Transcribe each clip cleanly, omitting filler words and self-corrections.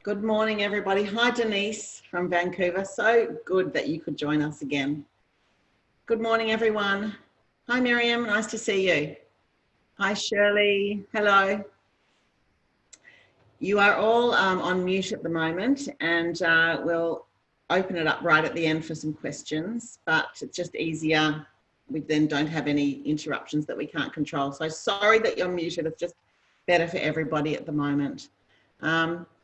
Good morning, everybody. Hi, Denise from Vancouver. So good that you could join us again. Good morning, everyone. Hi, Miriam. Nice to see you. Hi, Shirley. Hello. You are all on mute at the moment, and we'll open it up right at the end for some questions, but it's just easier. We then don't have any interruptions that we can't control. So sorry that you're muted. It's just better for everybody at the moment.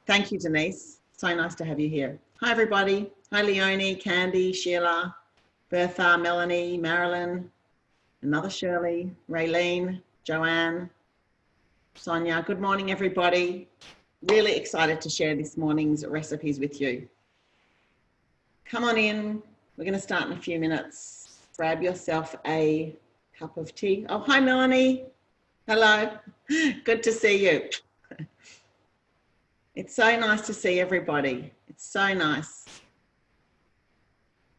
Thank you, Denise. So nice to have you here. Hi, everybody. Hi, Leonie, Candy, Sheila, Bertha, Melanie, Marilyn, another Shirley, Raylene, Joanne, Sonia. Good morning, everybody. Really excited to share this morning's recipes with you. Come on in. We're going to start in a few minutes. Grab yourself a cup of tea. Oh, hi, Melanie. Hello. Good to see you. It's so nice to see everybody. It's so nice.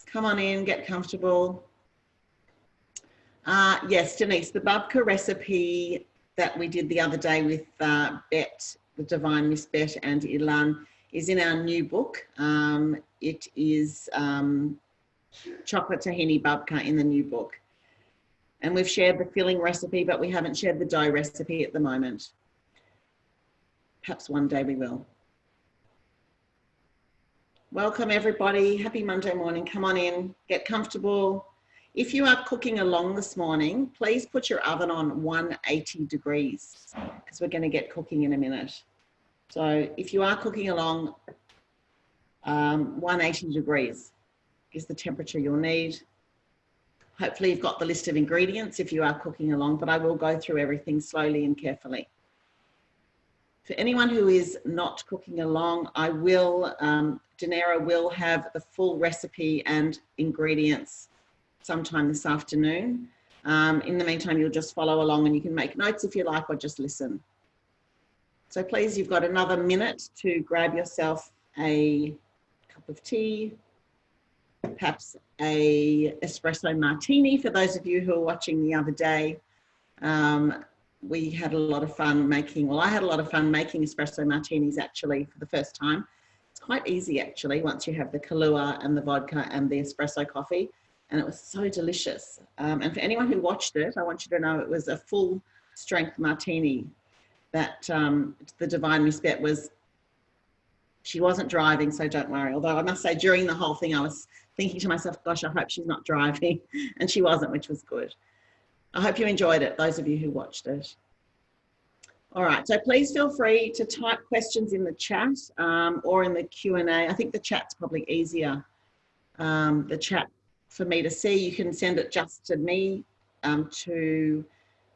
Come on in, get comfortable. Yes, Denise, the babka recipe that we did the other day with Bet, the Divine Miss Bet and Ilan, is in our new book. It is chocolate tahini babka in the new book. And we've shared the filling recipe, but we haven't shared the dough recipe at the moment. Perhaps one day we will. Welcome, everybody. Happy Monday morning. Come on in, get comfortable. If you are cooking along this morning, please put your oven on 180 degrees because we're going to get cooking in a minute. So if you are cooking along, 180 degrees is the temperature you'll need. Hopefully you've got the list of ingredients if you are cooking along, but I will go through everything slowly and carefully. For anyone who is not cooking along, Dunera will have the full recipe and ingredients sometime this afternoon. In the meantime, you'll just follow along and you can make notes if you like or just listen. So please, you've got another minute to grab yourself a cup of tea, perhaps a Espresso Martini for those of you who are watching the other day. We had a lot of fun making, well, I had a lot of fun making espresso martinis actually for the first time. It's quite easy actually once you have the Kahlua and the vodka and the espresso coffee, and it was so delicious. And for anyone who watched it, I want you to know it was a full strength martini that the Divine Miss Bet she wasn't driving, so don't worry. Although I must say during the whole thing, I was thinking to myself, gosh, I hope she's not driving, and she wasn't, which was good. I hope you enjoyed it, those of you who watched it. All right, so please feel free to type questions in the chat or in the Q&A. I think the chat's probably easier, the chat for me to see. You can send it just to me, to,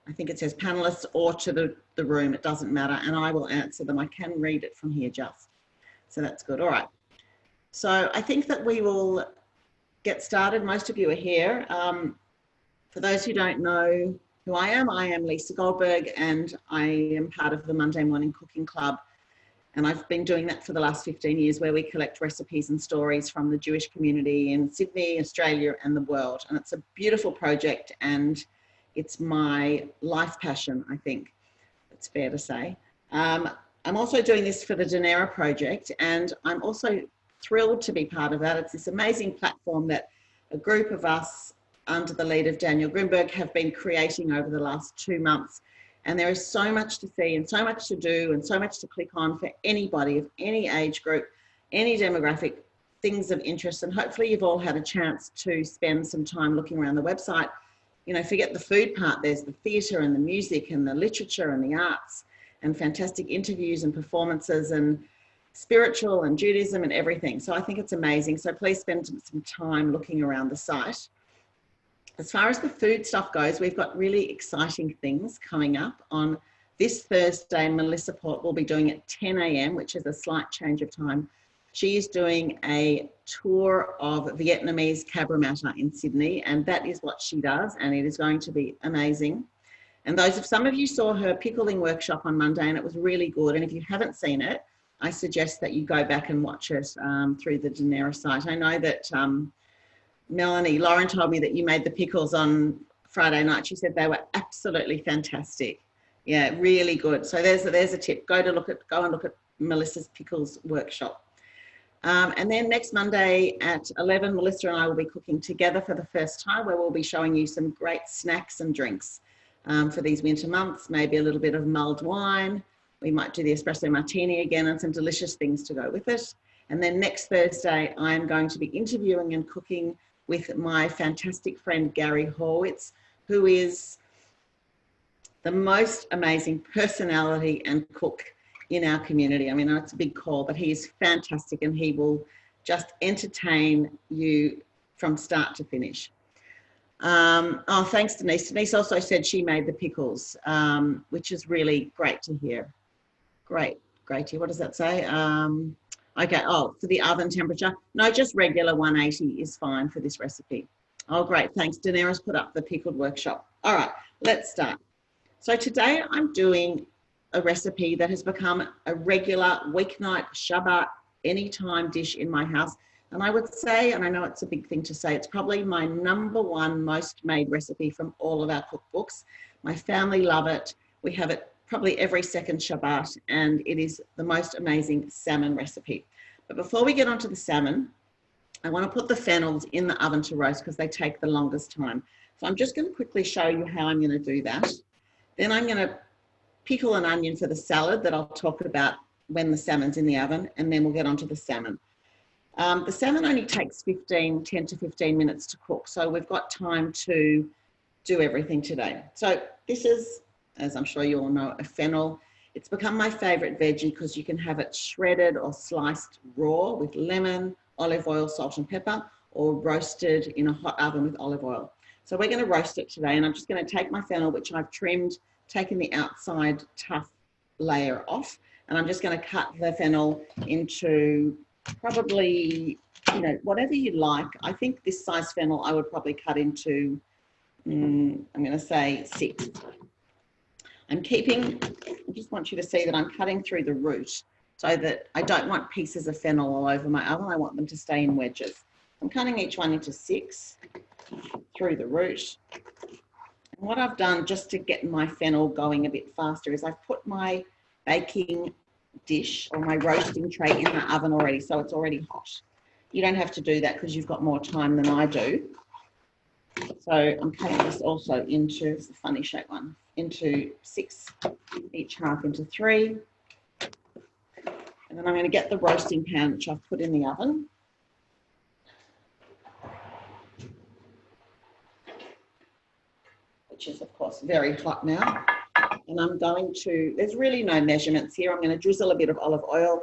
I think it says panelists, or to the room. It doesn't matter, and I will answer them. I can read it from here just. So that's good. All right. So I think that we will get started. Most of you are here. For those who don't know who I am Lisa Goldberg, and I am part of the Monday Morning Cooking Club. And I've been doing that for the last 15 years, where we collect recipes and stories from the Jewish community in Sydney, Australia, and the world. And it's a beautiful project, and it's my life passion, I think it's fair to say. I'm also doing this for the Dunera project, and I'm also thrilled to be part of that. It's this amazing platform that a group of us under the lead of Daniel Grimberg have been creating over the last 2 months. And there is so much to see and so much to do and so much to click on for anybody of any age group, any demographic, things of interest. And hopefully you've all had a chance to spend some time looking around the website. You know, forget the food part, there's the theatre and the music and the literature and the arts and fantastic interviews and performances and spiritual and Judaism and everything. So I think it's amazing. So please spend some time looking around the site. As far as the food stuff goes, we've got really exciting things coming up. On this Thursday, Melissa Port will be doing at 10 a.m., which is a slight change of time. She is doing a tour of Vietnamese cabramatta in Sydney, and that is what she does, and it is going to be amazing. And some of you saw her pickling workshop on Monday, and it was really good. And if you haven't seen it, I suggest that you go back and watch it through the Dunera site. I know that Melanie, Lauren told me that you made the pickles on Friday night. She said they were absolutely fantastic. Yeah, really good. So there's a tip. Go and look at Melissa's Pickles workshop. And then next Monday at 11, Melissa and I will be cooking together for the first time, where we'll be showing you some great snacks and drinks for these winter months, maybe a little bit of mulled wine. We might do the Espresso Martini again and some delicious things to go with it. And then next Thursday, I'm going to be interviewing and cooking with my fantastic friend, Gary Horwitz, who is the most amazing personality and cook in our community. I mean, it's a big call, but he is fantastic and he will just entertain you from start to finish. Oh, thanks, Denise. Denise also said she made the pickles, which is really great to hear. Great to hear. What does that say? Okay, oh, for the oven temperature. No, just regular 180 is fine for this recipe. Oh, great, thanks. Dunera's put up the pickled workshop. All right, let's start. So today I'm doing a recipe that has become a regular weeknight Shabbat anytime dish in my house. And I would say, and I know it's a big thing to say, it's probably my #1 most made recipe from all of our cookbooks. My family love it. We have it probably every second Shabbat, and it is the most amazing salmon recipe. But before we get onto the salmon, I want to put the fennels in the oven to roast because they take the longest time. So I'm just going to quickly show you how I'm going to do that. Then I'm going to pickle an onion for the salad that I'll talk about when the salmon's in the oven, and then we'll get onto the salmon. The salmon only takes 10 to 15 minutes to cook, so we've got time to do everything today. So this is, as I'm sure you all know, a fennel. It's become my favorite veggie because you can have it shredded or sliced raw with lemon, olive oil, salt and pepper, or roasted in a hot oven with olive oil. So we're going to roast it today, and I'm just going to take my fennel, which I've trimmed, taken the outside tough layer off, and I'm just going to cut the fennel into probably, you know, whatever you like. I think this size fennel I would probably cut into, I'm going to say 6. I just want you to see that I'm cutting through the root so that I don't want pieces of fennel all over my oven. I want them to stay in wedges. I'm cutting each one into 6 through the root. And what I've done just to get my fennel going a bit faster is I've put my baking dish or my roasting tray in the oven already, so it's already hot. You don't have to do that because you've got more time than I do. So I'm cutting this also into, it's a funny shape one, into 6, each half into 3. And then I'm going to get the roasting pan, which I've put in the oven. Which is, of course, very hot now. And I'm going to, there's really no measurements here. I'm going to drizzle a bit of olive oil.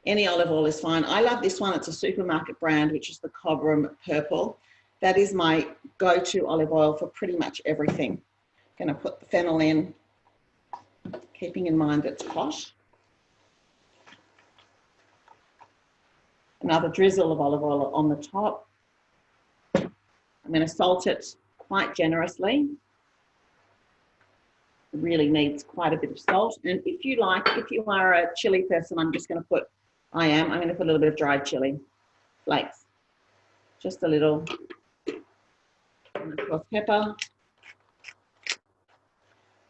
Any olive oil is fine. I love this one. It's a supermarket brand, which is the Cobram Purple. That is my go-to olive oil for pretty much everything. I'm going to put the fennel in, keeping in mind it's hot. Another drizzle of olive oil on the top. I'm going to salt it quite generously. It really needs quite a bit of salt. And if you like, if you are a chili person, I'm just going to put, I'm going to put a little bit of dried chili flakes. Just a little. And of course, pepper.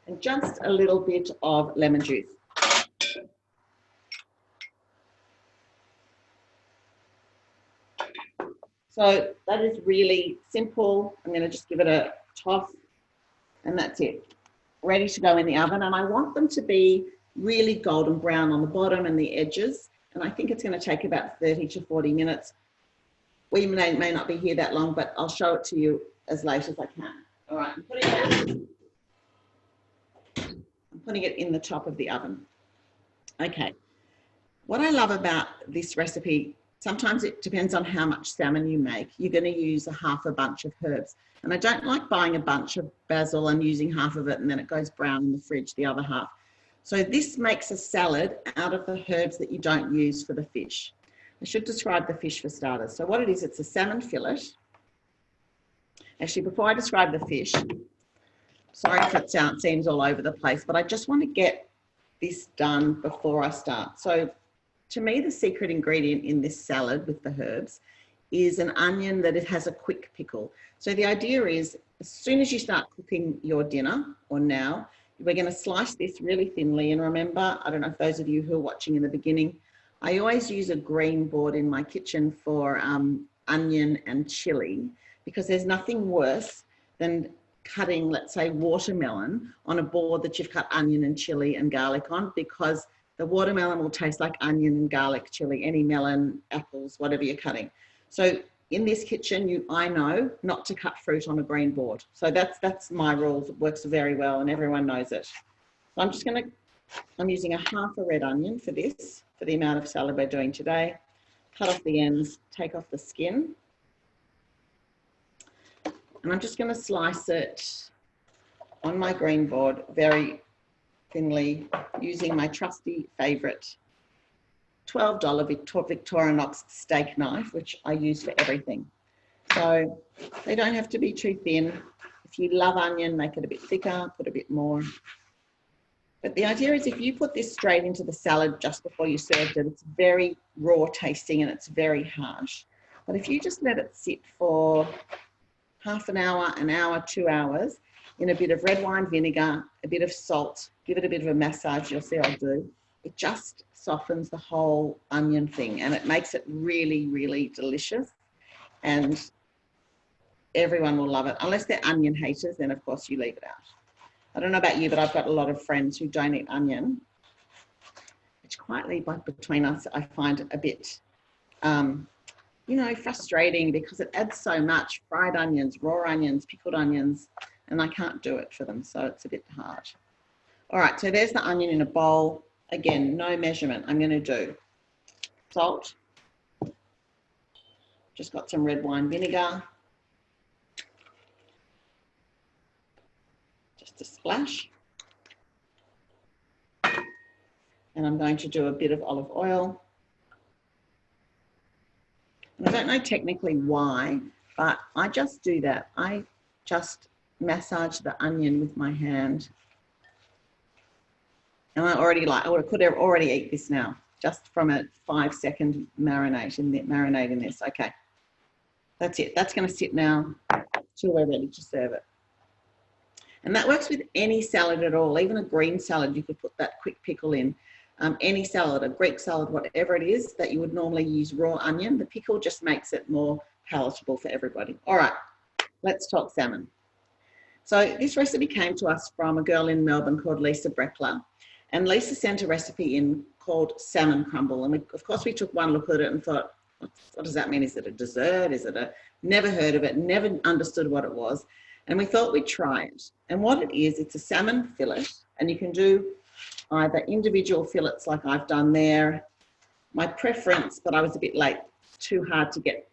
And just a little bit of lemon juice. So that is really simple. I'm going to just give it a toss, and that's it. Ready to go in the oven. And I want them to be really golden brown on the bottom and the edges. And I think it's going to take about 30 to 40 minutes. We may not be here that long, but I'll show it to you as late as I can. All right, I'm putting it in the top of the oven. Okay. What I love about this recipe, sometimes it depends on how much salmon you make. You're going to use half a bunch of herbs. And I don't like buying a bunch of basil and using half of it and then it goes brown in the fridge, the other half. So this makes a salad out of the herbs that you don't use for the fish. I should describe the fish for starters. So what it is, it's a salmon fillet. Actually, before I describe the fish, sorry if it seems all over the place, but I just want to get this done before I start. So to me, the secret ingredient in this salad with the herbs is an onion that it has a quick pickle. So the idea is, as soon as you start cooking your dinner, or now, We're going to slice this really thinly. And remember, I don't know if those of you who are watching in the beginning, I always use a green board in my kitchen for onion and chili, because there's nothing worse than cutting, let's say, watermelon on a board that you've cut onion and chili and garlic on, because the watermelon will taste like onion and garlic, chili, any melon, apples, whatever you're cutting. So in this kitchen, I know not to cut fruit on a green board. So that's my rules. It works very well and everyone knows it. So I'm using a half a red onion for this, for the amount of salad we're doing today. Cut off the ends, take off the skin. And I'm just going to slice it on my green board very thinly using my trusty favourite $12 Victorinox steak knife, which I use for everything. So they don't have to be too thin. If you love onion, make it a bit thicker, put a bit more. But the idea is if you put this straight into the salad just before you served it, it's very raw tasting and it's very harsh. But if you just let it sit for half an hour, 2 hours, in a bit of red wine vinegar, a bit of salt, give it a bit of a massage, you'll see I'll do. It just softens the whole onion thing and it makes it really, really delicious. And everyone will love it. Unless they're onion haters, then of course you leave it out. I don't know about you, but I've got a lot of friends who don't eat onion, which quietly, but between us, I find a bit, you know, frustrating because it adds so much. Fried onions, raw onions, pickled onions, and I can't do it for them, so it's a bit hard. All right, so there's the onion in a bowl. Again, no measurement. I'm going to do salt. Just got some red wine vinegar. Just a splash. And I'm going to do a bit of olive oil. And I don't know technically why, but I just do that. I just massage the onion with my hand. And I could already eat this now, just from a 5-second marinade in this. Okay, that's it. That's going to sit now till we're ready to serve it. And that works with any salad at all, even a green salad. You could put that quick pickle in. Any salad, a Greek salad, whatever it is that you would normally use raw onion. The pickle just makes it more palatable for everybody. All right, let's talk salmon. So this recipe came to us from a girl in Melbourne called Lisa Breckler. And Lisa sent a recipe in called Salmon Crumble. And of course, we took one look at it and thought, what does that mean? Is it a dessert? Is it never heard of it, never understood what it was. And we thought we'd try it. And what it is, it's a salmon fillet. And you can do either individual fillets like I've done there. My preference, but I was a bit late, too hard to get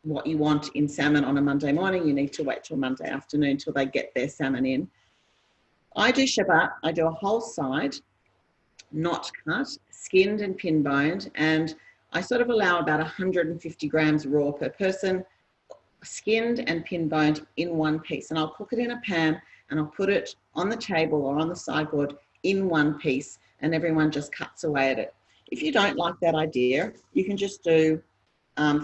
what you want in salmon on a Monday morning. You need to wait till Monday afternoon till they get their salmon in. I do Shabbat. I do a whole side, not cut, skinned and pin boned, and I sort of allow about 150 grams raw per person, skinned and pin boned in one piece. And I'll cook it in a pan and I'll put it on the table or on the sideboard in one piece, and everyone just cuts away at it. If you don't like that idea, you can just do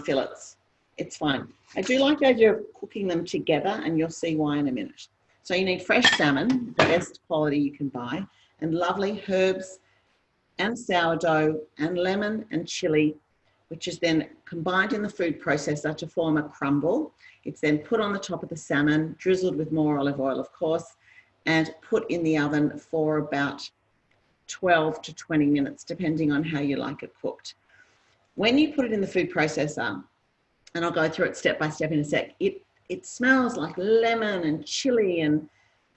fillets. It's fine. I do like the idea of cooking them together, and you'll see why in a minute. So you need fresh salmon, the best quality you can buy, and lovely herbs and sourdough and lemon and chili, which is then combined in the food processor to form a crumble. It's then put on the top of the salmon, drizzled with more olive oil, of course, and put in the oven for about 12 to 20 minutes, depending on how you like it cooked. When you put it in the food processor, and I'll go through it step by step in a sec, it smells like lemon and chili, and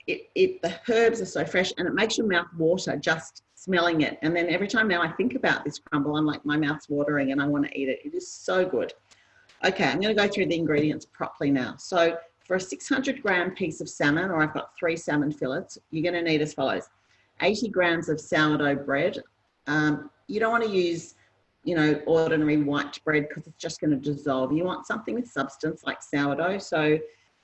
the herbs are so fresh, and it makes your mouth water just smelling it. And then every time now I think about this crumble, I'm like, my mouth's watering and I want to eat it. It is so good. Okay, I'm going to go through the ingredients properly now. So for a 600 gram piece of salmon, or I've got 3 salmon fillets, you're going to need as follows: 80 grams of sourdough bread. You don't want to use, ordinary white bread because it's just going to dissolve. You want something with substance like sourdough. So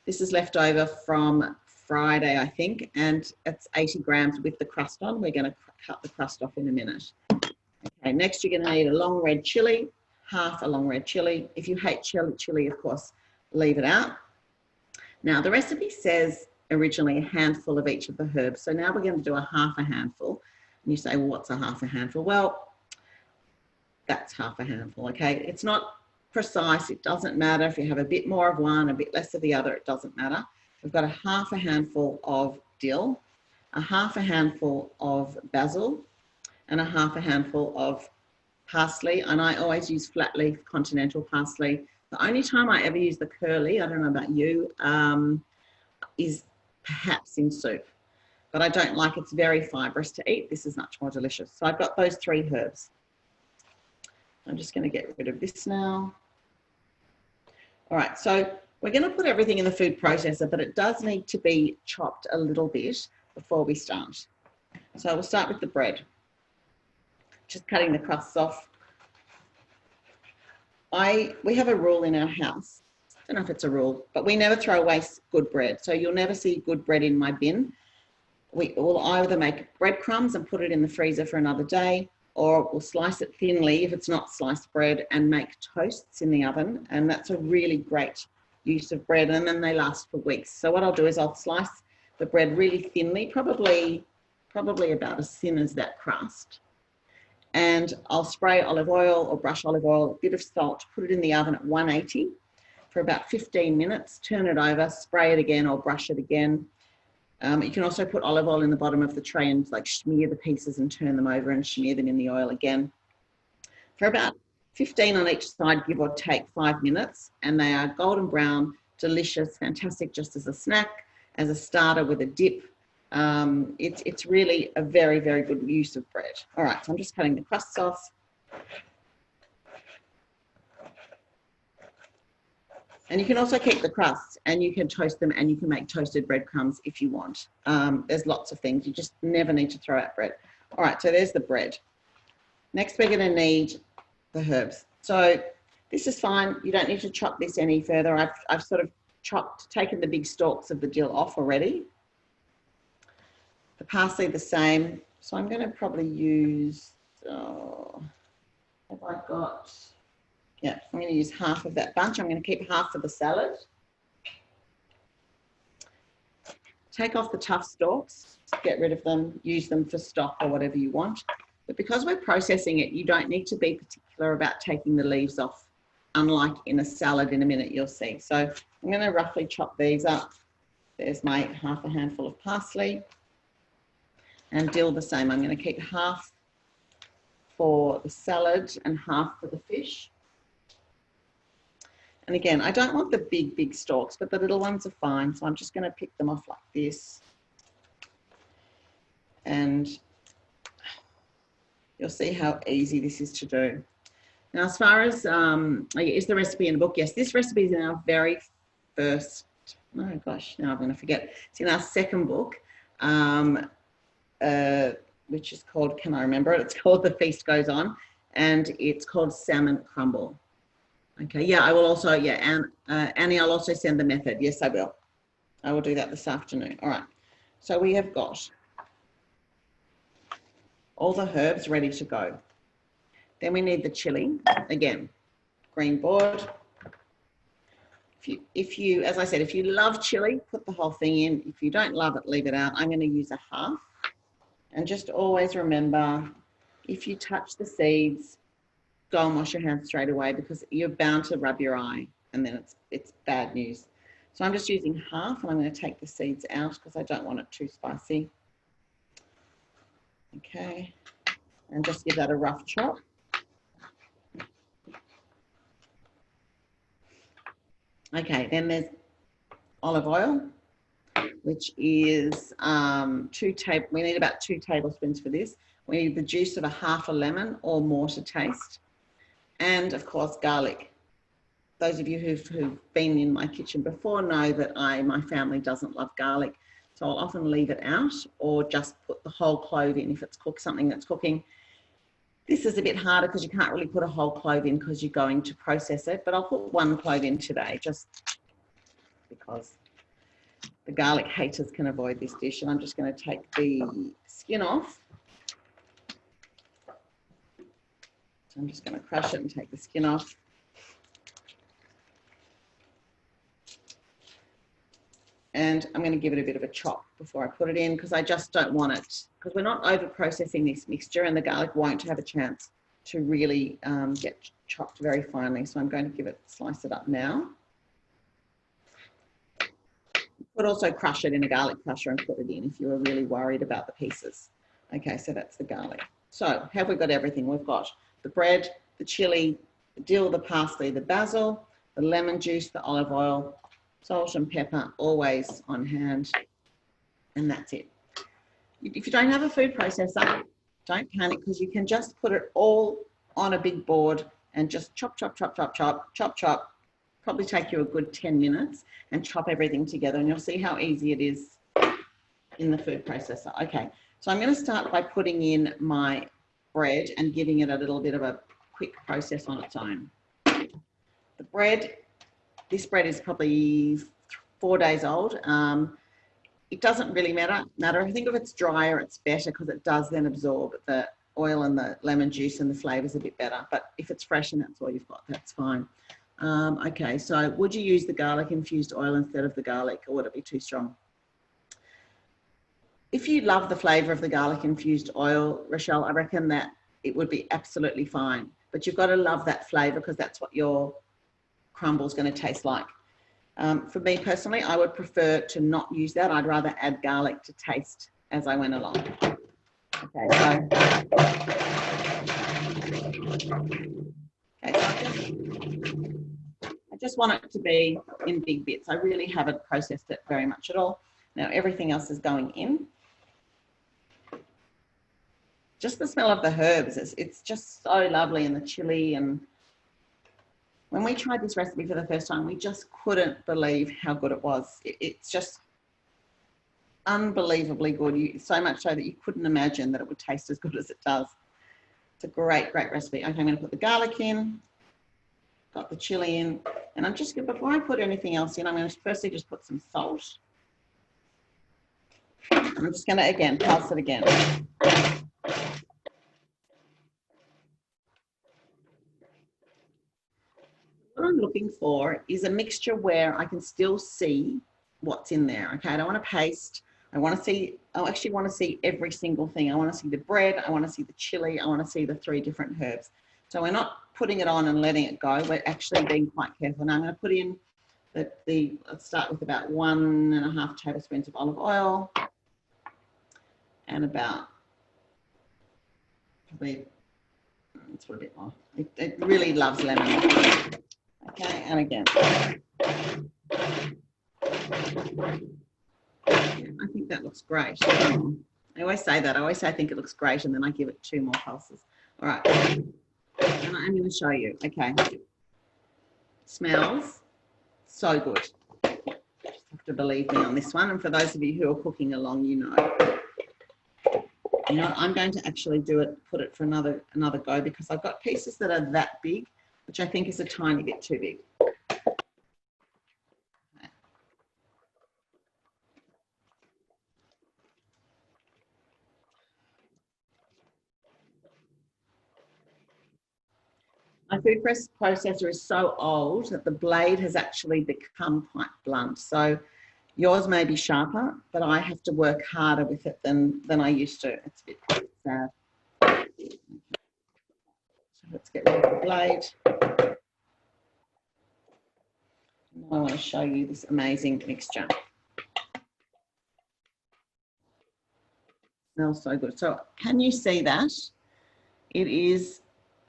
this is left over from Friday, I think, and it's 80 grams with the crust on. We're going to cut the crust off in a minute. Okay, next you're going to need a long red chili, half a long red chili. If you hate chili, of course, leave it out. Now, the recipe says originally a handful of each of the herbs. So now we're going to do a half a handful. And you say, well, what's a half a handful? Well, that's half a handful, okay? It's not precise. It doesn't matter if you have a bit more of one, a bit less of the other. It doesn't matter. We've got a half a handful of dill, a half a handful of basil, and a half a handful of parsley. And I always use flat leaf continental parsley. The only time I ever use the curly, I don't know about you, is perhaps in soup. But I don't like, it's very fibrous to eat. This is much more delicious. So I've got those 3 herbs. I'm just going to get rid of this now. All right, so we're going to put everything in the food processor, but it does need to be chopped a little bit before we start. So we'll start with the bread. Just cutting the crusts off. We have a rule in our house. I don't know if it's a rule, but we never throw away good bread. So you'll never see good bread in my bin. We will either make breadcrumbs and put it in the freezer for another day, or we'll slice it thinly if it's not sliced bread and make toasts in the oven. And that's a really great use of bread, and then they last for weeks. So what I'll do is I'll slice the bread really thinly, probably about as thin as that crust. And I'll spray olive oil or brush olive oil, a bit of salt, put it in the oven at 180 for about 15 minutes, turn it over, spray it again or brush it again. You can also put olive oil in the bottom of the tray and like smear the pieces and turn them over and smear them in the oil again. For about 15 on each side, give or take 5 minutes, and they are golden brown, delicious, fantastic just as a snack, as a starter with a dip. It's really a very, very good use of bread. All right, so I'm just cutting the crusts off. And you can also keep the crusts and you can toast them and you can make toasted breadcrumbs if you want. There's lots of things. You just never need to throw out bread. All right, so there's the bread. Next, we're going to need the herbs. So this is fine. You don't need to chop this any further. I've sort of taken the big stalks of the dill off already. The parsley the same. So I'm going to probably use, have I got... Yeah, I'm going to use half of that bunch. I'm going to keep half for the salad. Take off the tough stalks, get rid of them, use them for stock or whatever you want. But because we're processing it, you don't need to be particular about taking the leaves off, unlike in a salad. In a minute you'll see. So I'm going to roughly chop these up. There's my half a handful of parsley. And dill the same. I'm going to keep half for the salad and half for the fish. And again, I don't want the big, big stalks, but the little ones are fine. So I'm just going to pick them off like this. And you'll see how easy this is to do. Now, as far as, is the recipe in the book? Yes, this recipe is in our very first, oh gosh, now I'm going to forget. It's in our second book, which is called, can I remember it? It's called The Feast Goes On, and it's called Salmon Crumble. Okay, yeah, I will also, yeah, and Annie, I'll also send the method. Yes, I will. I will do that this afternoon. All right, so we have got all the herbs ready to go. Then we need the chili. Again, green board. If you, as I said, if you love chili, put the whole thing in. If you don't love it, leave it out. I'm going to use a half. And just always remember, if you touch the seeds, go and wash your hands straight away, because you're bound to rub your eye and then it's bad news. So I'm just using half, and I'm going to take the seeds out because I don't want it too spicy. Okay, and just give that a rough chop. Okay, then there's olive oil, which is we need about 2 tablespoons for this. We need the juice of a half a lemon or more to taste. And of course, garlic. Those of you who've been in my kitchen before know that my family doesn't love garlic. So I'll often leave it out or just put the whole clove in if it's something that's cooking. This is a bit harder because you can't really put a whole clove in because you're going to process it, but I'll put 1 clove in today just because the garlic haters can avoid this dish. And I'm just going to take the skin off. So I'm just going to crush it and take the skin off. And I'm going to give it a bit of a chop before I put it in, because I just don't want it, because we're not over processing this mixture, and the garlic won't have a chance to really get chopped very finely. So I'm going to slice it up now. You could also crush it in a garlic crusher and put it in if you were really worried about the pieces. Okay, so that's the garlic. So have we got everything? We've got the bread, the chili, the dill, the parsley, the basil, the lemon juice, the olive oil, salt and pepper, always on hand, and that's it. If you don't have a food processor, don't panic, because you can just put it all on a big board and just chop, chop, chop, chop, chop, chop, chop. Probably take you a good 10 minutes and chop everything together, and you'll see how easy it is in the food processor. Okay, so I'm going to start by putting in my bread and giving it a little bit of a quick process on its own. The bread, this bread is probably 4 days old. It doesn't really matter. I think if it's drier, it's better, because it does then absorb the oil and the lemon juice, and the flavour's a bit better. But if it's fresh and that's all you've got, that's fine. Okay, so would you use the garlic infused oil instead of the garlic, or would it be too strong? If you love the flavour of the garlic infused oil, Rochelle, I reckon that it would be absolutely fine. But you've got to love that flavour, because that's what your crumble is going to taste like. For me personally, I would prefer to not use that. I'd rather add garlic to taste as I went along. Okay, so, I just want it to be in big bits. I really haven't processed it very much at all. Now everything else is going in. Just the smell of the herbs, it's just so lovely, and the chili. And when we tried this recipe for the first time, we just couldn't believe how good it was. It's just unbelievably good. So much so that you couldn't imagine that it would taste as good as it does. It's a great, great recipe. Okay, I'm going to put the garlic in, got the chili in, and I'm just going to, before I put anything else in, I'm going to firstly just put some salt. I'm just going to, again, pulse it again. What I'm looking for is a mixture where I can still see what's in there. Okay, I don't want to paste. I actually want to see every single thing. I want to see the bread, I want to see the chili, I want to see the 3 different herbs. So we're not putting it on and letting it go. We're actually being quite careful. Now I'm going to put in let's start with about 1.5 tablespoons of olive oil, and about, probably, let's put a bit more. It really loves lemon. Okay, and again. I think that looks great. I always say that. I always say I think it looks great, and then I give it 2 more pulses. All right. And I'm going to show you. Okay. Smells so good. Just have to believe me on this one. And for those of you who are cooking along, you know. You know, I'm going to actually put it for another go, because I've got pieces that are that big, which I think is a tiny bit too big. My food processor is so old that the blade has actually become quite blunt. So yours may be sharper, but I have to work harder with it than I used to. It's a bit sad. So let's get rid of the blade. Now I want to show you this amazing mixture. Smells so good. So can you see that? It is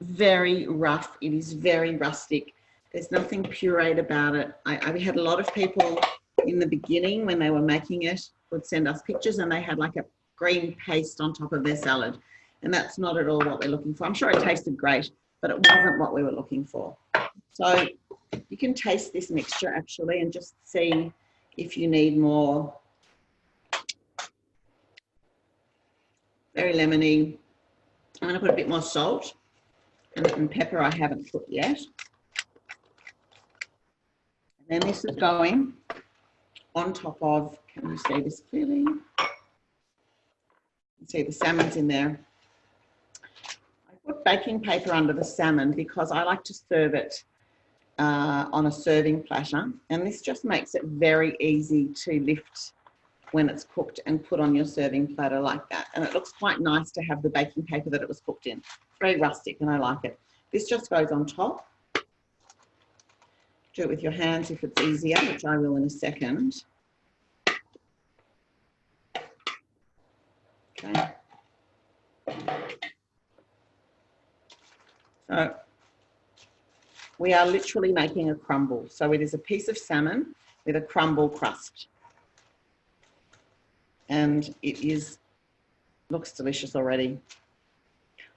very rough. It is very rustic. There's nothing pureed about it. I had a lot of people in the beginning, when they were making it, would send us pictures, and they had like a green paste on top of their salad. And that's not at all what we're looking for. I'm sure it tasted great, but it wasn't what we were looking for. So you can taste this mixture actually, and just see if you need more. Very lemony. I'm going to put a bit more salt, and pepper I haven't put yet. And then this is going on top of, can you see this clearly? You can see the salmon's in there. I put baking paper under the salmon because I like to serve it on a serving platter. And this just makes it very easy to lift when it's cooked and put on your serving platter like that. And it looks quite nice to have the baking paper that it was cooked in. It's very rustic and I like it. This just goes on top. Do it with your hands if it's easier, which I will in a second. Okay. So we are literally making a crumble. So it is a piece of salmon with a crumble crust. And it looks delicious already.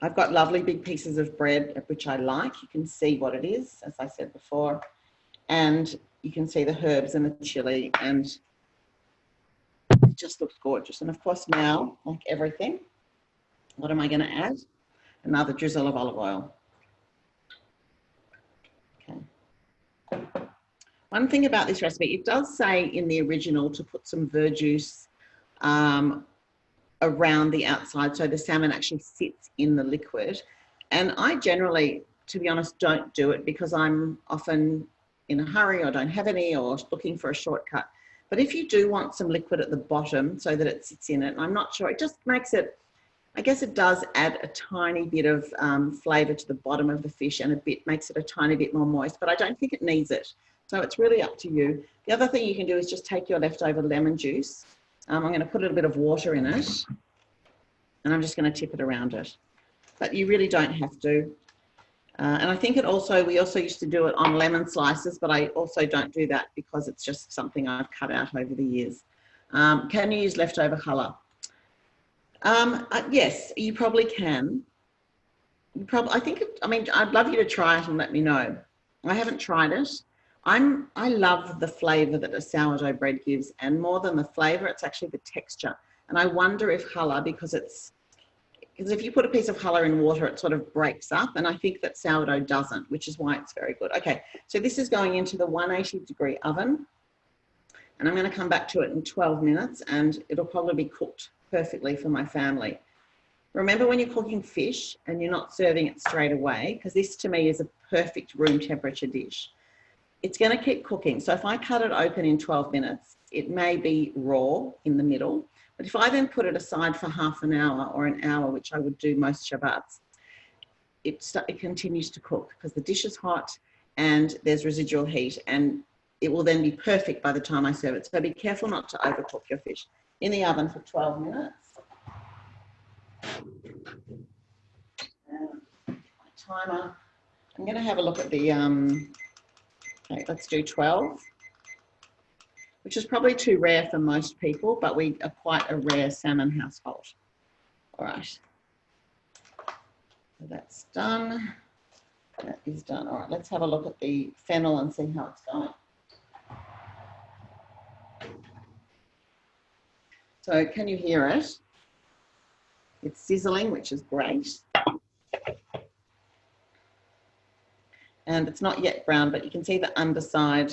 I've got lovely big pieces of bread, which I like. You can see what it is, as I said before. And you can see the herbs and the chili, and it just looks gorgeous. And of course now, like everything, what am I going to add? Another drizzle of olive oil. Okay. One thing about this recipe, it does say in the original to put some verjuice around the outside so the salmon actually sits in the liquid. And I generally, to be honest, don't do it because I'm often in a hurry or don't have any or looking for a shortcut. But if you do want some liquid at the bottom so that it sits in it, I'm not sure, it just makes it, I guess it does add a tiny bit of flavour to the bottom of the fish and makes it a tiny bit more moist, but I don't think it needs it. So it's really up to you. The other thing you can do is just take your leftover lemon juice. I'm going to put a little bit of water in it and I'm just going to tip it around it. But you really don't have to. And I think we also used to do it on lemon slices, but I also don't do that because it's just something I've cut out over the years. Can you use leftover challah? Yes, you probably can. I'd love you to try it and let me know. I haven't tried it. I love the flavour that a sourdough bread gives, and more than the flavour, it's actually the texture. And I wonder if challah, because if you put a piece of challah in water, it sort of breaks up, and I think that sourdough doesn't, which is why it's very good. Okay, so this is going into the 180-degree oven, and I'm going to come back to it in 12 minutes, and it'll probably be cooked perfectly for my family. Remember, when you're cooking fish and you're not serving it straight away, because this to me is a perfect room temperature dish, it's going to keep cooking. So if I cut it open in 12 minutes, it may be raw in the middle. But if I then put it aside for half an hour or an hour, which I would do most Shabbats, it continues to cook because the dish is hot and there's residual heat, and it will then be perfect by the time I serve it. So be careful not to overcook your fish. In the oven for 12 minutes. My timer. I'm going to have a look at the, okay, let's do 12. Which is probably too rare for most people, but we are quite a rare salmon household. All right, so that's done. That is done. All right, let's have a look at the fennel and see how it's going. So can you hear it? It's sizzling, which is great. And it's not yet brown, but you can see the underside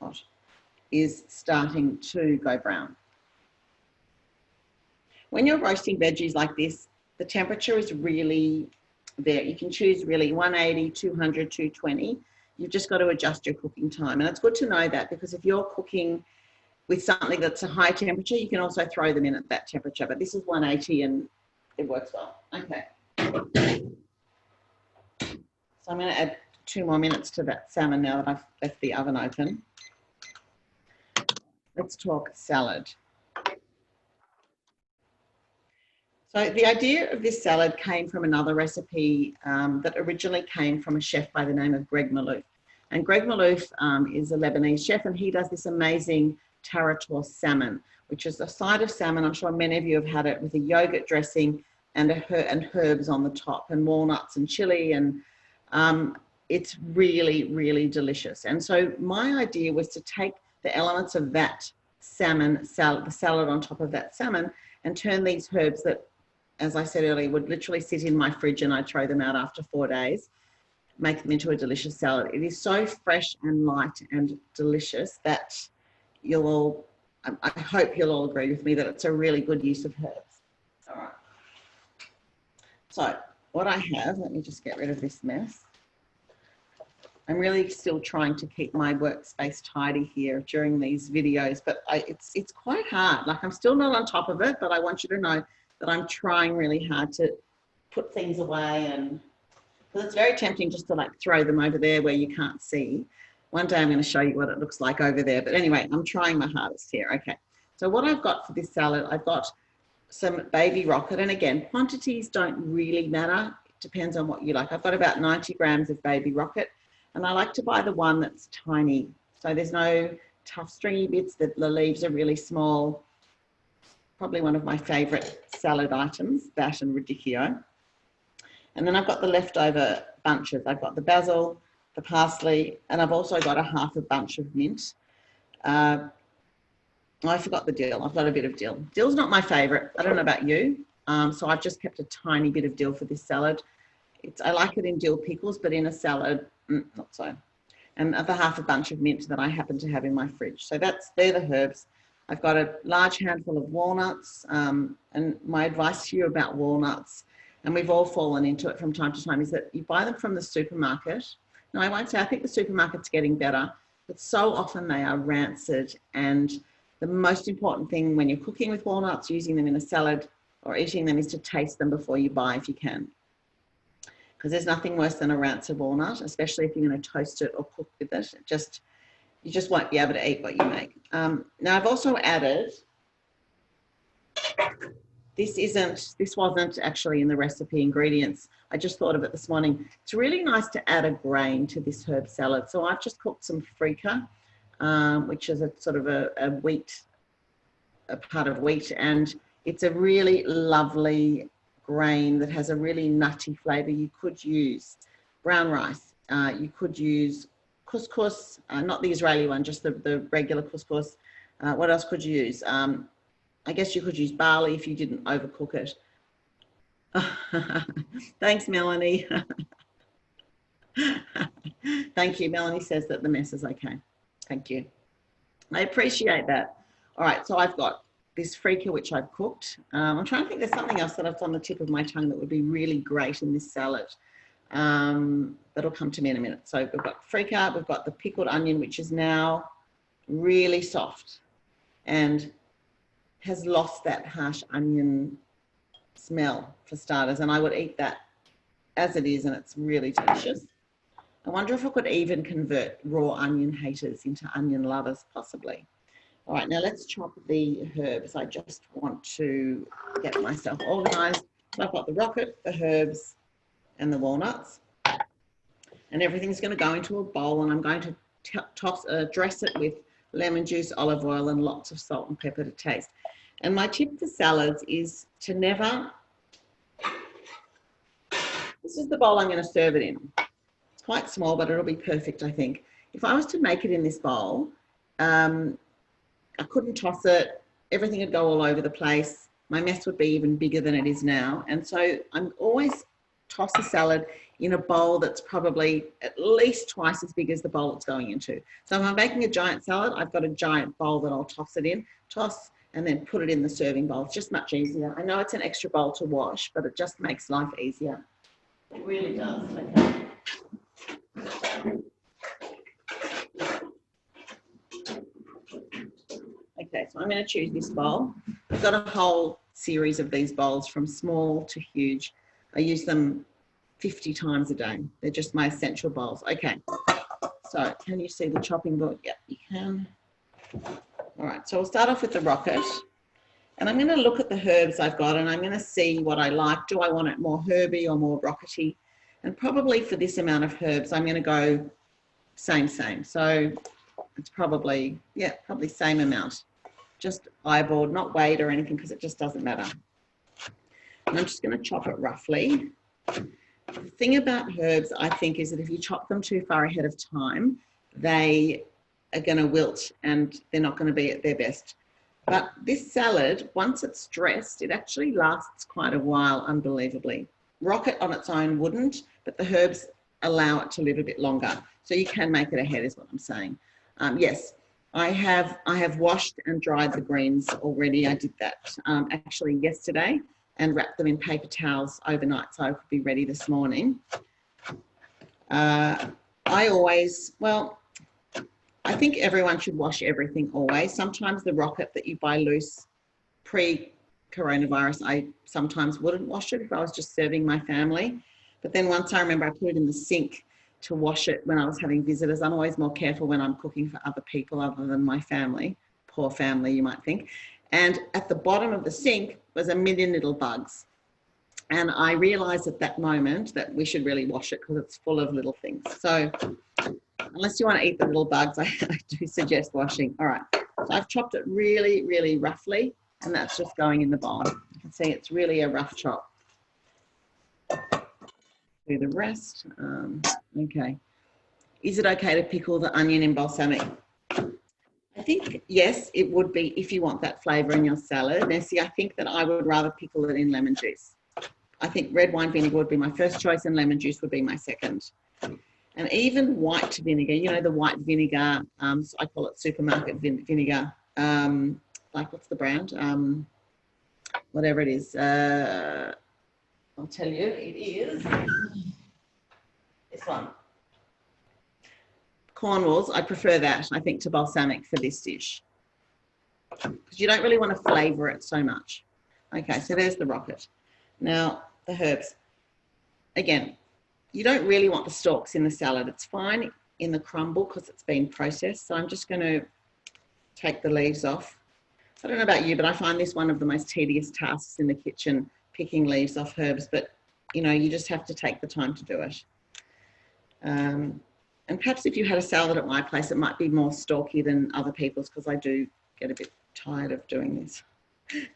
hot is starting to go brown. When you're roasting veggies like this, the temperature is really there. You can choose really 180, 200, 220. You've just got to adjust your cooking time. And it's good to know that, because if you're cooking with something that's a high temperature, you can also throw them in at that temperature. But this is 180 and it works well. Okay. So I'm going to add 2 more minutes to that salmon now that I've left the oven open. Let's talk salad. So the idea of this salad came from another recipe that originally came from a chef by the name of Greg Malouf. And Greg Malouf is a Lebanese chef, and he does this amazing tarator salmon, which is a side of salmon. I'm sure many of you have had it, with a yogurt dressing and herbs on the top, and walnuts and chili, and it's really, really delicious. And so my idea was to take the elements of that salmon salad, the salad on top of that salmon, and turn these herbs that, as I said earlier, would literally sit in my fridge and I'd throw them out after 4 days, make them into a delicious salad. It is so fresh and light and delicious that I hope you'll all agree with me that it's a really good use of herbs. All right. So what I have, let me just get rid of this mess. I'm really still trying to keep my workspace tidy here during these videos, but it's quite hard. Like, I'm still not on top of it, but I want you to know that I'm trying really hard to put things away, and because it's very tempting just to like throw them over there where you can't see. One day I'm going to show you what it looks like over there, but anyway, I'm trying my hardest here. Okay, so what I've got for this salad, I've got some baby rocket, and again, quantities don't really matter. It depends on what you like. I've got about 90 grams of baby rocket, and I like to buy the one that's tiny. So there's no tough stringy bits, the leaves are really small. Probably one of my favorite salad items, that and radicchio. And then I've got the leftover bunches. I've got the basil, the parsley, and I've also got a half a bunch of mint. I forgot the dill. I've got a bit of dill. Dill's not my favorite. I don't know about you. So I've just kept a tiny bit of dill for this salad. I like it in dill pickles, but in a salad, not so. And the half a bunch of mint that I happen to have in my fridge. So they're the herbs. I've got a large handful of walnuts, and my advice to you about walnuts, and we've all fallen into it from time to time, is that you buy them from the supermarket. Now, I won't say I think the supermarket's getting better, but so often they are rancid. And the most important thing when you're cooking with walnuts, using them in a salad or eating them, is to taste them before you buy if you can. Because there's nothing worse than a rancid walnut, especially if you're going to toast it or cook with it. You just won't be able to eat what you make. Now, I've also added, this wasn't actually in the recipe ingredients. I just thought of it this morning. It's really nice to add a grain to this herb salad. So I've just cooked some freekeh, which is a sort of a part of wheat, and it's a really lovely grain that has a really nutty flavor. You could use brown rice. You could use couscous, not the Israeli one, just the regular couscous. What else could you use? I guess you could use barley if you didn't overcook it. Thanks, Melanie. Thank you. Melanie says that the mess is okay. Thank you. I appreciate that. All right, so I've got this freekeh, which I've cooked. I'm trying to think, there's something else that's on the tip of my tongue that would be really great in this salad. That'll come to me in a minute. So we've got freekeh, we've got the pickled onion, which is now really soft and has lost that harsh onion smell for starters. And I would eat that as it is, and it's really delicious. I wonder if I could even convert raw onion haters into onion lovers, possibly. All right, now let's chop the herbs. I just want to get myself organized. So I've got the rocket, the herbs, and the walnuts. And everything's going to go into a bowl, and I'm going to dress it with lemon juice, olive oil, and lots of salt and pepper to taste. And my tip for salads is to never, this is the bowl I'm going to serve it in. It's quite small, but it'll be perfect, I think. If I was to make it in this bowl, I couldn't toss it. Everything would go all over the place. My mess would be even bigger than it is now. And so I'm always toss a salad in a bowl that's probably at least twice as big as the bowl it's going into. So if I'm making a giant salad, I've got a giant bowl that I'll toss it in, and then put it in the serving bowl. It's just much easier. I know it's an extra bowl to wash, but it just makes life easier. It really does. Okay, so I'm going to choose this bowl. I've got a whole series of these bowls from small to huge. I use them 50 times a day. They're just my essential bowls. Okay, so can you see the chopping board? Yep, you can. All right, so we'll start off with the rocket. And I'm going to look at the herbs I've got, and I'm going to see what I like. Do I want it more herby or more rockety? And probably for this amount of herbs, I'm going to go same. So it's probably, yeah, probably same amount. Just eyeballed, not weighed or anything, because it just doesn't matter. And I'm just going to chop it roughly. The thing about herbs, I think, is that if you chop them too far ahead of time, they are going to wilt and they're not going to be at their best. But this salad, once it's dressed, it actually lasts quite a while, unbelievably. Rocket on its own wouldn't, but the herbs allow it to live a bit longer. So you can make it ahead, is what I'm saying. Yes, I have washed and dried the greens already. I did that actually yesterday and wrapped them in paper towels overnight so I could be ready this morning. I always, well, I think everyone should wash everything always. Sometimes the rocket that you buy loose pre-coronavirus, I sometimes wouldn't wash it if I was just serving my family. But then once I remember I put it in the sink to wash it when I was having visitors. I'm always more careful when I'm cooking for other people other than my family. Poor family, you might think. And at the bottom of the sink was a million little bugs. And I realized at that moment that we should really wash it because it's full of little things. So unless you want to eat the little bugs, I do suggest washing. All right, so I've chopped it really, really roughly, and that's just going in the bowl. You can see it's really a rough chop. Do the rest. Okay. Is it okay to pickle the onion in balsamic? I think, yes, it would be if you want that flavour in your salad. Now, see, I think that I would rather pickle it in lemon juice. I think red wine vinegar would be my first choice and lemon juice would be my second. And even white vinegar, you know, the white vinegar, I call it supermarket vinegar, like what's the brand? Whatever it is. I'll tell you, it is this one. Cornwall's, I prefer that, I think, to balsamic for this dish. Because you don't really want to flavour it so much. Okay, so there's the rocket. Now, the herbs. Again, you don't really want the stalks in the salad. It's fine in the crumble because it's been processed. So I'm just going to take the leaves off. I don't know about you, but I find this one of the most tedious tasks in the kitchen, picking leaves off herbs. But, you know, you just have to take the time to do it. And perhaps if you had a salad at my place, it might be more stalky than other people's because I do get a bit tired of doing this.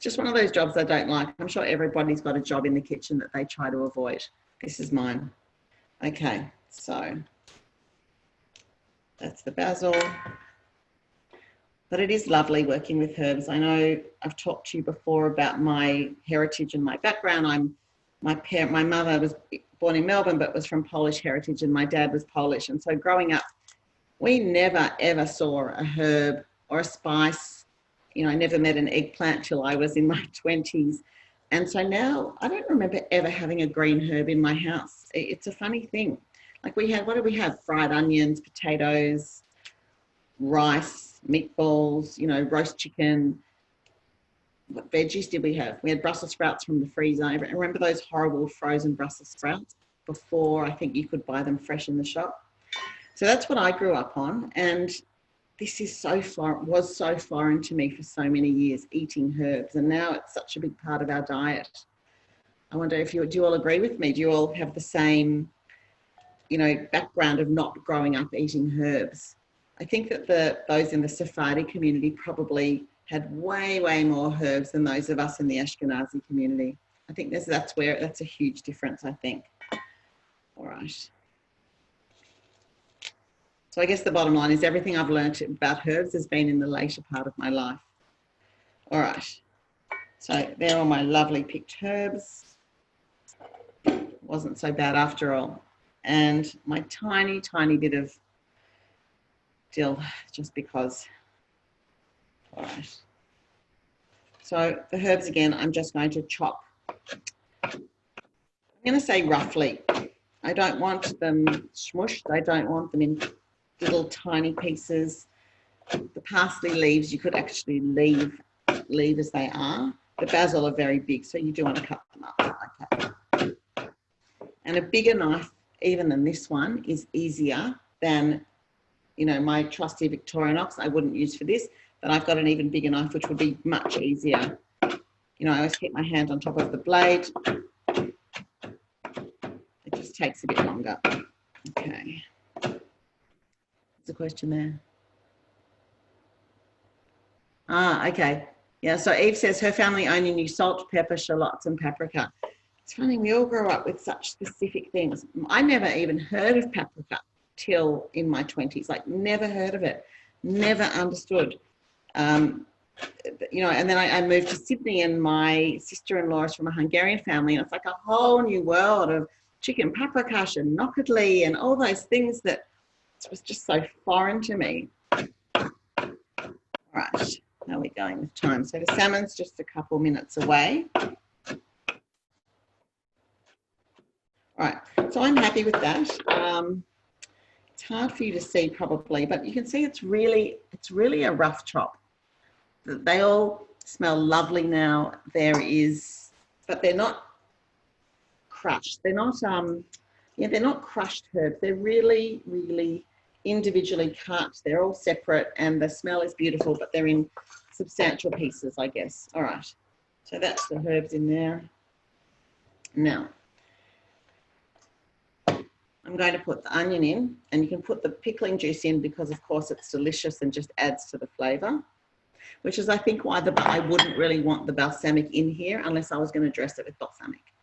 Just one of those jobs I don't like. I'm sure everybody's got a job in the kitchen that they try to avoid. This is mine. Okay, so that's the basil. But it is lovely working with herbs. I know I've talked to you before about my heritage and my background. My mother was born in Melbourne but was from Polish heritage and my dad was Polish. And so growing up, we never, ever saw a herb or a spice. You know, I never met an eggplant till I was in my 20s. And so now I don't remember ever having a green herb in my house. It's a funny thing. Like we had, what did we have? Fried onions, potatoes, rice, meatballs, you know, roast chicken. What veggies did we have? We had Brussels sprouts from the freezer. I remember those horrible frozen Brussels sprouts before I think you could buy them fresh in the shop. So that's what I grew up on. And this is was so foreign to me for so many years, eating herbs. And now it's such a big part of our diet. I wonder if do you all agree with me? Do you all have the same, you know, background of not growing up eating herbs? I think that those in the Sephardi community probably had way, way more herbs than those of us in the Ashkenazi community. I think that's a huge difference, I think. All right. So I guess the bottom line is everything I've learned about herbs has been in the later part of my life. All right. So they're all my lovely picked herbs. Wasn't so bad after all. And my tiny, tiny bit of dill, just because. All right. So the herbs again, I'm just going to chop. I'm going to say roughly. I don't want them smushed. I don't want them in little tiny pieces. The parsley leaves you could actually leave as they are. The basil are very big, so you do want to cut them up like that. And a bigger knife, even than this one, is easier than, you know, my trusty Victorinox I wouldn't use for this, but I've got an even bigger knife which would be much easier. You know, I always keep my hand on top of the blade. It just takes a bit longer. Okay. What's the question there? Ah, okay. Yeah, so Eve says her family only knew salt, pepper, shallots and paprika. It's funny, we all grow up with such specific things. I never even heard of paprika till in my 20s, like never heard of it, never understood. You know, and then I moved to Sydney and my sister-in-law is from a Hungarian family and it's like a whole new world of chicken paprikash and gnocchi and all those things that was just so foreign to me. All right, how are we going with time? So the salmon's just a couple minutes away. All right, so I'm happy with that. It's It's hard for you to see probably, but you can see it's really a rough chop. They all smell lovely now. But they're not crushed. They're not, they're not crushed herbs. They're really, really individually cut. They're all separate and the smell is beautiful, but they're in substantial pieces, I guess. All right. So that's the herbs in there. Now, I'm going to put the onion in, and you can put the pickling juice in because, of course, it's delicious and just adds to the flavour, which is, I think, why I wouldn't really want the balsamic in here unless I was going to dress it with balsamic.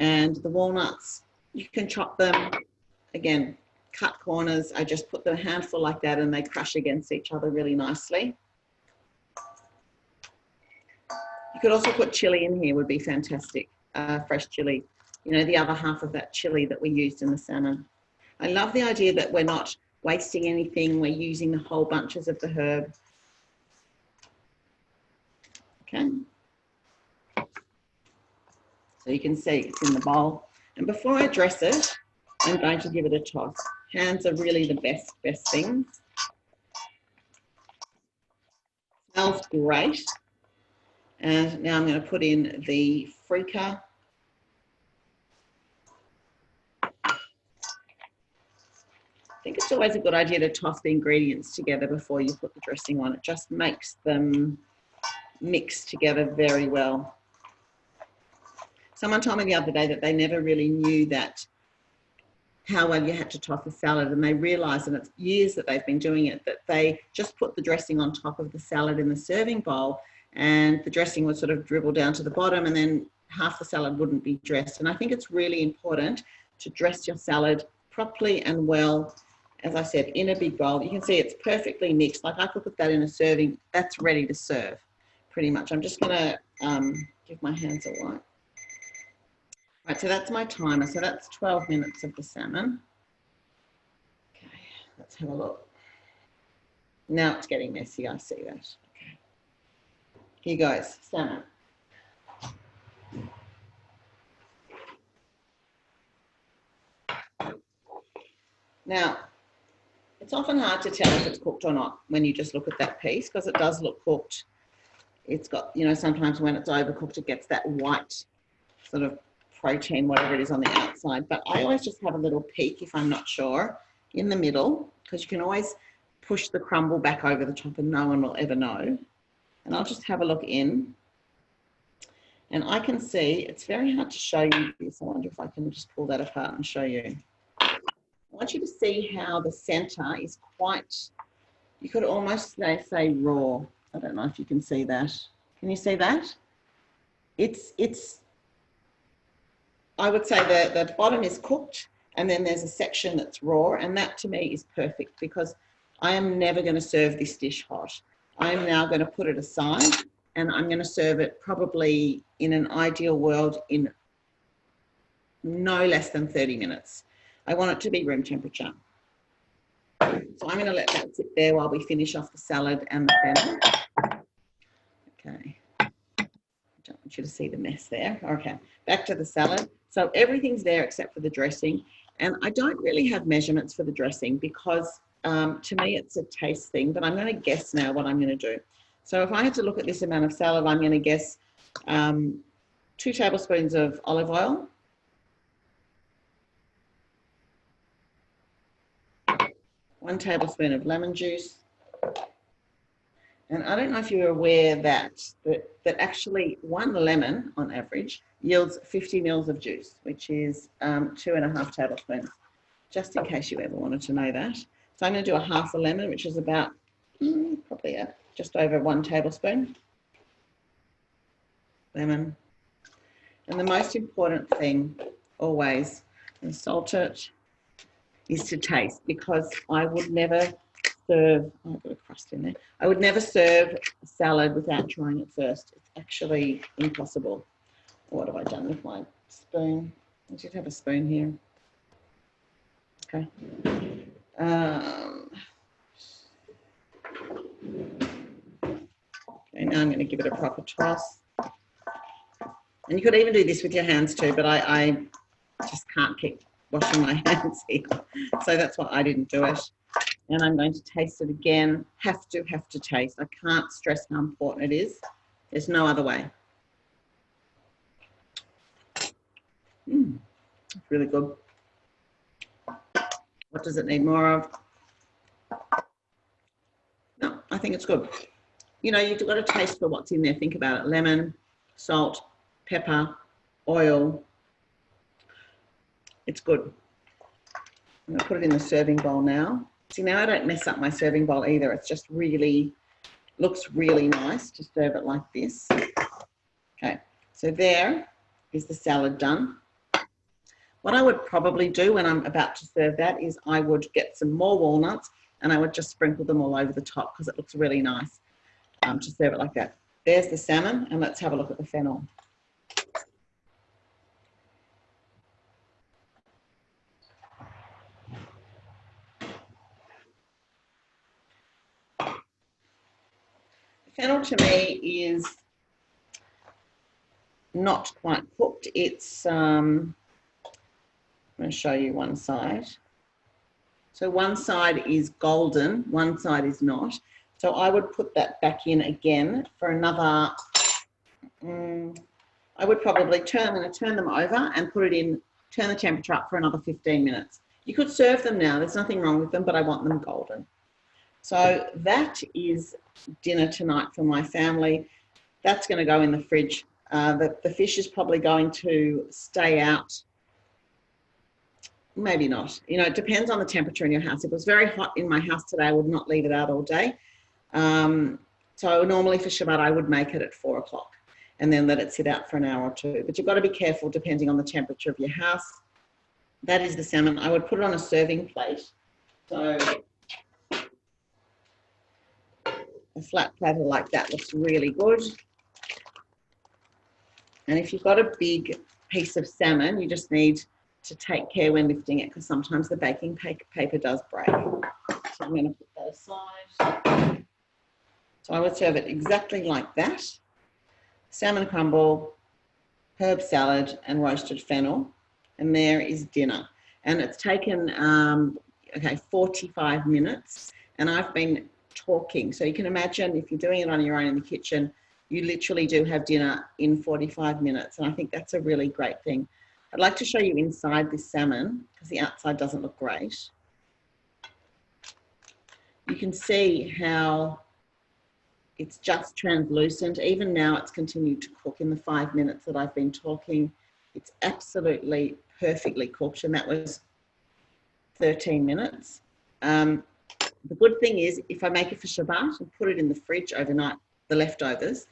And the walnuts, you can chop them, again, cut corners. I just put them a handful like that and they crush against each other really nicely. You could also put chili in here, would be fantastic, fresh chili. You know, the other half of that chili that we used in the salmon. I love the idea that we're not wasting anything. We're using the whole bunches of the herb. Okay. So you can see it's in the bowl. And before I dress it, I'm going to give it a toss. Hands are really the best thing. Smells great. And now I'm going to put in the freekeh. I think it's always a good idea to toss the ingredients together before you put the dressing on. It just makes them mix together very well. Someone told me the other day that they never really knew that how well you had to toss a salad, and they realised, and it's years that they've been doing it, that they just put the dressing on top of the salad in the serving bowl, and the dressing would sort of dribble down to the bottom, and then half the salad wouldn't be dressed. And I think it's really important to dress your salad properly and well. As I said, in a big bowl. You can see it's perfectly mixed. Like I could put that in a serving. That's ready to serve, pretty much. I'm just going to give my hands a wipe. Right, so that's my timer. So that's 12 minutes of the salmon. Okay, let's have a look. Now it's getting messy. I see that. Okay. Here goes, salmon. Now, it's often hard to tell if it's cooked or not when you just look at that piece, because it does look cooked. It's got, you know, sometimes when it's overcooked, it gets that white sort of protein, whatever it is on the outside. But I always just have a little peek if I'm not sure in the middle, because you can always push the crumble back over the top and no one will ever know. And I'll just have a look in. And I can see, it's very hard to show you this. I wonder if I can just pull that apart and show you. I want you to see how the center is quite, you could almost say raw. I don't know if you can see that. Can you see that? It's I would say that the bottom is cooked and then there's a section that's raw, and that to me is perfect because I am never going to serve this dish hot. I am now going to put it aside and I'm going to serve it probably in an ideal world in no less than 30 minutes. I want it to be room temperature. So I'm going to let that sit there while we finish off the salad and the fennel. Okay. I don't want you to see the mess there. Okay, back to the salad. So everything's there except for the dressing. And I don't really have measurements for the dressing because to me it's a taste thing, but I'm going to guess now what I'm going to do. So if I had to look at this amount of salad, I'm going to guess 2 tablespoons of olive oil, 1 tablespoon of lemon juice. And I don't know if you're aware that actually 1 lemon on average yields 50 mils of juice, which is 2.5 tablespoons, just in case you ever wanted to know that. So I'm going to do 1/2 lemon, which is about probably just over 1 tablespoon. Lemon. And the most important thing always, and salt it, is to taste, because I would never serve, oh, I've got a crust in there. I would never serve a salad without trying it first. It's actually impossible. What have I done with my spoon? I should have a spoon here. Okay. Okay, now I'm going to give it a proper toss. And you could even do this with your hands too, but I just can't keep washing my hands here. So that's why I didn't do it. And I'm going to taste it again. Have to taste. I can't stress how important it is. There's no other way. It's really good. What does it need more of? No, I think it's good. You know, you've got to taste for what's in there. Think about it. Lemon, salt, pepper, oil. It's good. I'm going to put it in the serving bowl now. See, now I don't mess up my serving bowl either. It's just really, looks really nice to serve it like this. Okay, so there is the salad done. What I would probably do when I'm about to serve that is I would get some more walnuts and I would just sprinkle them all over the top because it looks really nice to serve it like that. There's the salmon, and let's have a look at the fennel. Fennel to me is not quite cooked. It's, I'm going to show you one side. So one side is golden, one side is not. So I would put that back in again for another, I would probably turn them over and put it in, turn the temperature up for another 15 minutes. You could serve them now, there's nothing wrong with them, but I want them golden. So that is dinner tonight for my family. That's going to go in the fridge. The fish is probably going to stay out. Maybe not. You know, it depends on the temperature in your house. If it was very hot in my house today, I would not leave it out all day. So normally for Shabbat, I would make it at 4 o'clock and then let it sit out for an hour or two. But you've got to be careful depending on the temperature of your house. That is the salmon. I would put it on a serving plate. So a flat platter like that looks really good. And if you've got a big piece of salmon, you just need to take care when lifting it because sometimes the baking paper does break. So I'm going to put that aside. So I would serve it exactly like that. Salmon crumble, herb salad and roasted fennel. And there is dinner. And it's taken, 45 minutes. And I've been talking. So you can imagine if you're doing it on your own in the kitchen, you literally do have dinner in 45 minutes. And I think that's a really great thing. I'd like to show you inside this salmon because the outside doesn't look great. You can see how it's just translucent. Even now it's continued to cook in the 5 minutes that I've been talking. It's absolutely perfectly cooked, and that was 13 minutes. The good thing is if I make it for Shabbat and put it in the fridge overnight, the leftovers,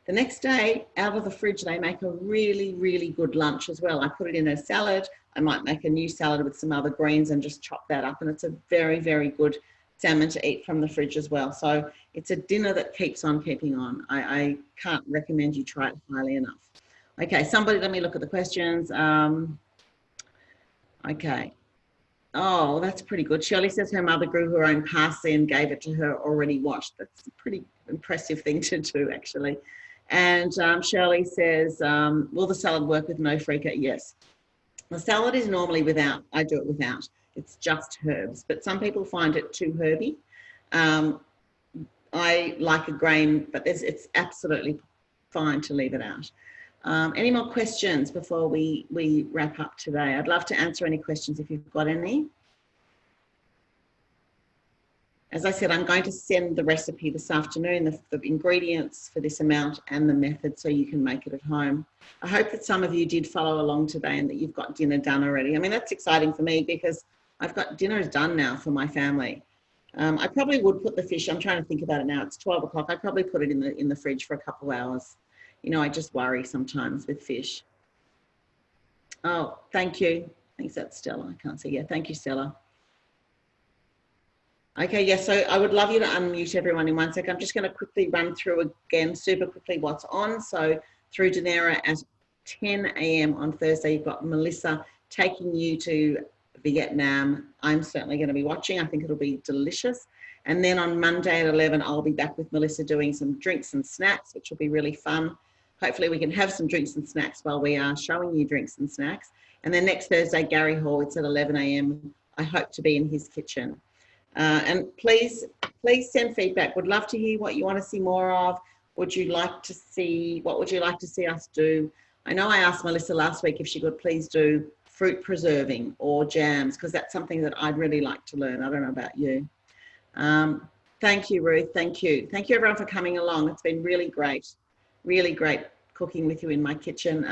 the next day out of the fridge, they make a really, really good lunch as well. I put it in a salad. I might make a new salad with some other greens and just chop that up. And it's a very, very good salmon to eat from the fridge as well. So it's a dinner that keeps on keeping on. I can't recommend you try it highly enough. Okay, somebody let me look at the questions. Okay. Oh, that's pretty good. Shirley says her mother grew her own parsley and gave it to her already washed. That's a pretty impressive thing to do, actually. And Shirley says, will the salad work with no freekeh? Yes. The salad is normally without. I do it without. It's just herbs, but some people find it too herby. I like a grain, but it's absolutely fine to leave it out. Any more questions before we wrap up today? I'd love to answer any questions if you've got any. As I said, I'm going to send the recipe this afternoon, the ingredients for this amount and the method so you can make it at home. I hope that some of you did follow along today and that you've got dinner done already. I mean, that's exciting for me because I've got dinner done now for my family. I probably would put the fish, I'm trying to think about it now, it's 12 o'clock. I'd probably put it in the fridge for a couple of hours. You know, I just worry sometimes with fish. Oh, thank you. I think that's Stella. I can't see. Yeah, thank you, Stella. Okay, yeah, so I would love you to unmute everyone in 1 second. I'm just going to quickly run through again super quickly what's on. So through Dunera at 10 a.m. on Thursday, you've got Melissa taking you to Vietnam. I'm certainly going to be watching. I think it'll be delicious. And then on Monday at 11, I'll be back with Melissa doing some drinks and snacks, which will be really fun. hopefully we can have some drinks and snacks while we are showing you drinks and snacks. And then next Thursday, Gary Hall, it's at 11 a.m. I hope to be in his kitchen. And please send feedback. Would love to hear what you want to see more of. What would you like to see us do? I know I asked Melissa last week if she could please do fruit preserving or jams, because that's something that I'd really like to learn. I don't know about you. Thank you, Ruth. Thank you. Thank you, everyone, for coming along. It's been really great cooking with you in my kitchen.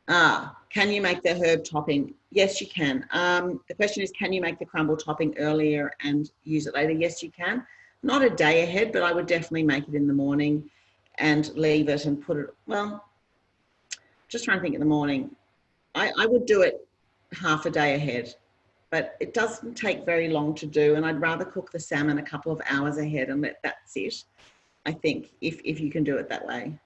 Can you make the herb topping? Yes, you can. The question is, can you make the crumble topping earlier and use it later? Yes, you can. Not a day ahead, but I would definitely make it in the morning and leave it and put it, well, just trying to think in the morning. I would do it half a day ahead, but it doesn't take very long to do, and I'd rather cook the salmon a couple of hours ahead and let that sit, I think, if you can do it that way.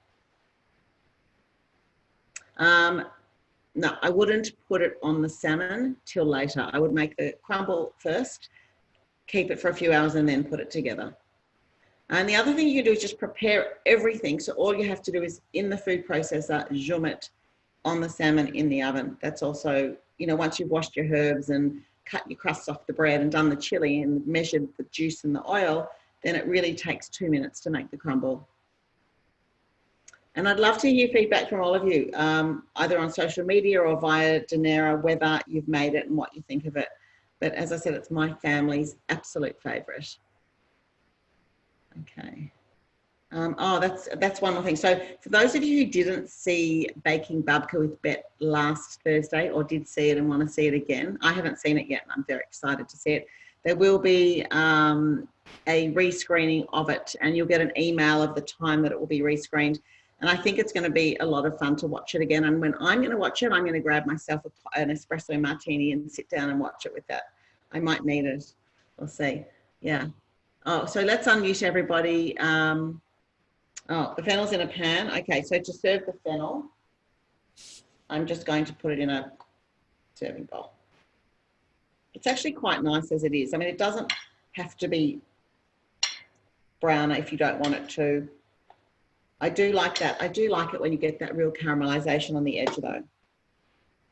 No, I wouldn't put it on the salmon till later. I would make the crumble first, keep it for a few hours, and then put it together. And the other thing you can do is just prepare everything. So all you have to do is, in the food processor, zoom it on the salmon in the oven. That's also, you know, once you've washed your herbs and cut your crusts off the bread and done the chili and measured the juice and the oil, then it really takes 2 minutes to make the crumble. And I'd love to hear feedback from all of you, either on social media or via Dunera, whether you've made it and what you think of it. But as I said, it's my family's absolute favourite. Okay. Oh, that's one more thing. So for those of you who didn't see Baking Babka with Bet last Thursday, or did see it and want to see it again, I haven't seen it yet and I'm very excited to see it. There will be a rescreening of it, and you'll get an email of the time that it will be rescreened. And I think it's going to be a lot of fun to watch it again. And when I'm going to watch it, I'm going to grab myself an Espresso Martini and sit down and watch it with that. I might need it. We'll see. Yeah. Oh, so let's unmute everybody. Oh, the fennel's in a pan. Okay, so to serve the fennel, I'm just going to put it in a serving bowl. It's actually quite nice as it is. I mean, it doesn't have to be browner if you don't want it to. I do like that. I do like it when you get that real caramelization on the edge though.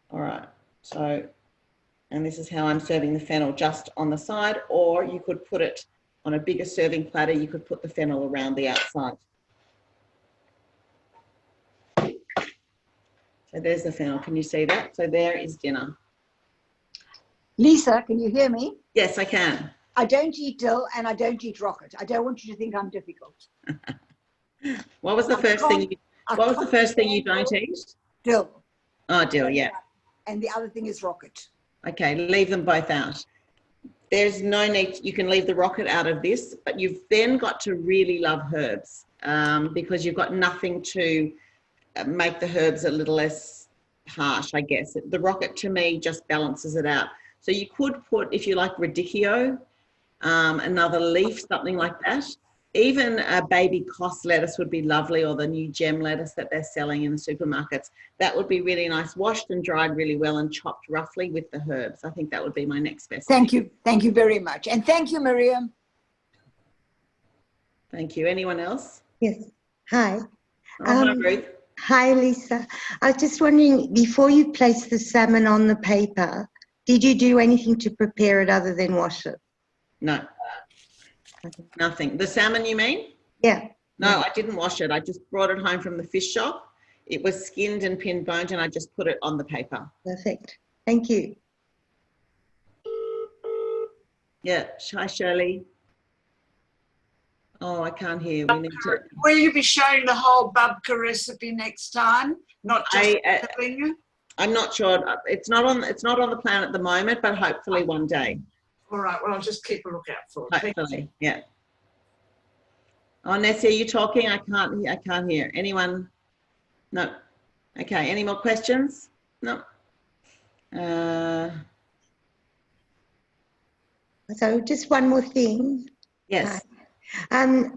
All right, so, and this is how I'm serving the fennel, just on the side, or you could put it on a bigger serving platter. You could put the fennel around the outside. So there's the fennel. Can you see that? So there is dinner. Lisa, can you hear me? Yes, I can. I don't eat dill and I don't eat rocket. I don't want you to think I'm difficult. What was the first thing? What was the first thing you don't eat? Dill. Oh, dill, yeah. And the other thing is rocket. Okay, leave them both out. There's no need. You can leave the rocket out of this, but you've then got to really love herbs because you've got nothing to make the herbs a little less harsh, I guess. The rocket to me just balances it out. So you could put, if you like, radicchio, another leaf, something like that. Even a baby cos lettuce would be lovely, or the new gem lettuce that they're selling in the supermarkets. That would be really nice, washed and dried really well and chopped roughly with the herbs. I think that would be my next best. Thank you. Thank you very much. And thank you, Miriam. Thank you. Anyone else? Yes. Hi. Oh, hi, Ruth. Hi, Lisa. I was just wondering, before you place the salmon on the paper, did you do anything to prepare it other than wash it? No. Nothing. The salmon, you mean? Yeah. No, I didn't wash it. I just brought it home from the fish shop. It was skinned and pin boned, and I just put it on the paper. Perfect. Thank you. Yeah. Hi, Shirley. Oh, I can't hear. We need to. Will you be showing the whole babka recipe next time? Not just telling you? I'm not sure. It's not on the plan at the moment, but hopefully one day. All right. Well, I'll just keep a lookout for it. Hopefully, yeah. Oh, Nessie, are you talking? I can't hear. Anyone? No. Okay. Any more questions? No. So just one more thing. Yes.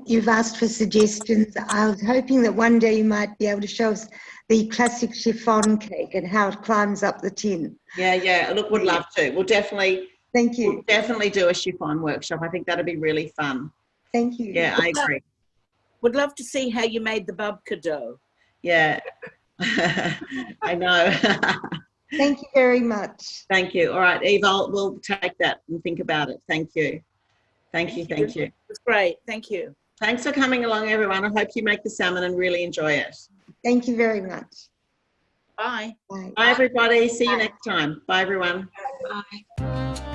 You've asked for suggestions. I was hoping that one day you might be able to show us the classic chiffon cake and how it climbs up the tin. Yeah. Look, would love to. We'll definitely. Thank you. We'll definitely do a chiffon workshop. I think that'd be really fun. Thank you. Yeah, I agree. Would love to see how you made the babka dough. Yeah, I know. Thank you very much. Thank you. All right, Eve, we'll take that and think about it. Thank you. Thank you. It's great. Thank you. Thanks for coming along, everyone. I hope you make the salmon and really enjoy it. Thank you very much. Bye. Bye. Bye, everybody. See you next time. Bye, everyone. Bye.